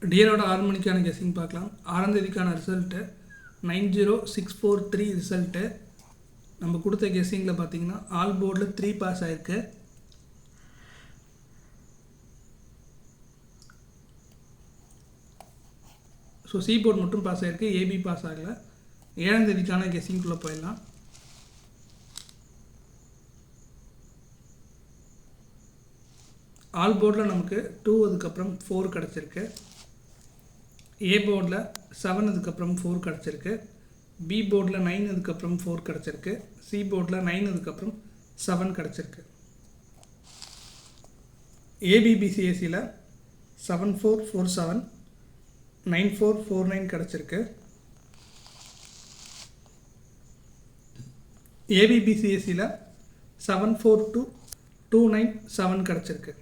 டியரோட 6 மணிக்கான கெஸ்ஸிங் பார்க்கலாம். 6ஆம் தேதிக்கான ரிசல்ட்டு 90643 ரிசல்ட்டு. நம்ம கொடுத்த கெஸ்ஸிங்கில் பார்த்தீங்கன்னா ஆல் போர்டில் 3 பாஸ் ஆகிருக்கு. ஸோ சி போர்ட் மட்டும் பாஸ் ஆகிருக்கு, ஏபி பாஸ் ஆகலை. 7ஆம் தேதிக்கான கெஸ்ஸிங்குள்ளே போயிடலாம். ஆல் போர்டில் நமக்கு 2 அதுக்கப்புறம் 4 கிடச்சிருக்கு. ஏ போர்டில் 7 அதுக்கப்புறம் 4 கிடச்சிருக்கு. பி போர்டில் 9 அதுக்கப்புறம் 4 கிடச்சிருக்கு. சி போர்டில் 9 அதுக்கப்புறம் 7 கிடச்சிருக்கு. ஏபிபிசிஎஸ்சியில் 7447 9449 கிடச்சிருக்கு. ஏபிபிசிஎஸ்சியில் 742297 கிடச்சிருக்கு.